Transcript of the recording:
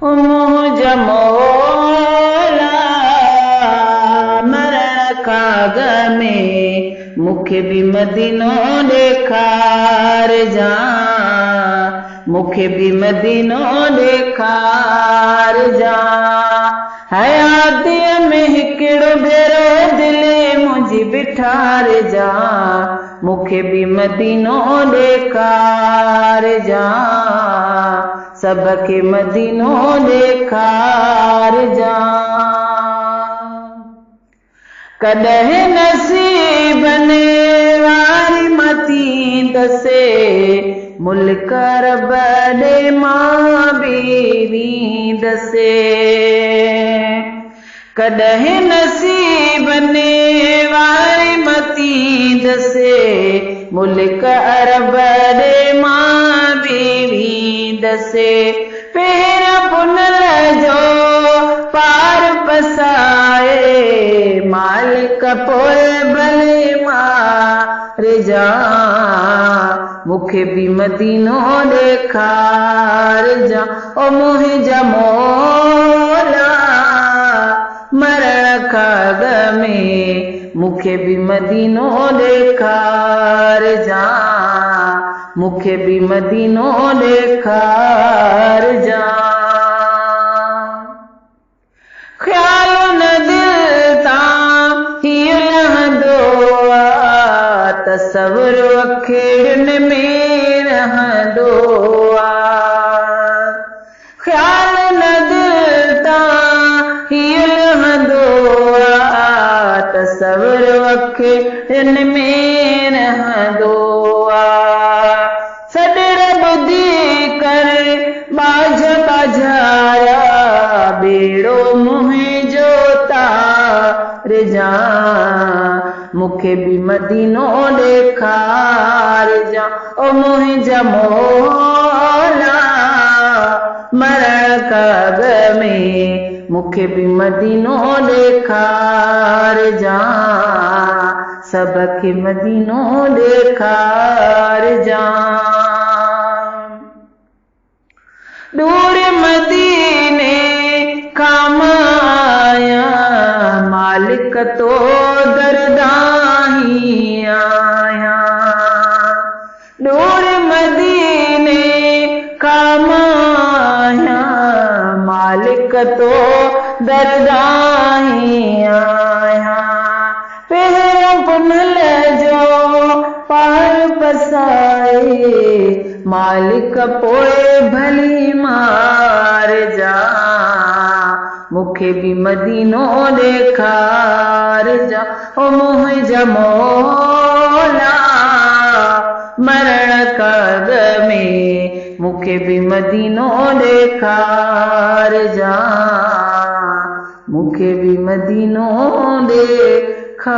मुंहिंजा मौला मरण खां अॻ में मूंखे बि मदीनो ॾेखारिजां, मूंखे बि मदीनो ॾेखारिजां। हयातीअ में हिकिड़ो भेरो दिलि मुंहिंजी बिठारिजां, मूंखे बि मदीनो ॾेखारिजां, सबके मदीनो ॾेखारिजां। कॾहिं नसीबने वारी मती दसे मुल्क अरब ॾे मां बि वेंदसे। कॾहिं नसीबने वारी मती दसे मुल्क अरब ॾे मां बि वेंदसे। पहिरियां पुनल जो पार पसाए मालिक पोइ भले मारिजां, मूंखे बि मदीनो ॾेखारिजां। ओ मुंहिंजा मौला मरण खां अॻ में मूंखे बि मदीनो ॾेखारिजां, मूंखे बि मदीनो ॾेखारिजां। ख़्याल न दिल तां हीअ लहंदो आ, तसव्वुर अखियुनि में रहंदो आ। ख़्याल न दिल तां हीअ लहंदो आ, तसव्वुर अखियुनि में रहंदो आ। सॾण ॿुधी करे बाझ बाझाया बेड़ो मुंहिंजो तारिजां, मूंखे बि मदीनो ॾेखारिजां। ओ मुंहिंजा मौला मरण खां अॻ में मूंखे बि मदीनो ॾेखारिजां, सबके मदीनो ॾेखारिजां। दूर मदीने खां आया मालिक तो दरदाही आया। दूर मदीने खां आया मालिक तो दरदाही आया। पहिरियों पुनल जो पार पसाए मालिक पोइ भली मारिजां, मूंखे बि मदीनो ॾेखारिजां। ओ मुंहिंजा मौला मरण खां अॻ में मूंखे बि मदीनो ॾेखारिजां, मूंखे बि मदीनो ॾेखारिजां।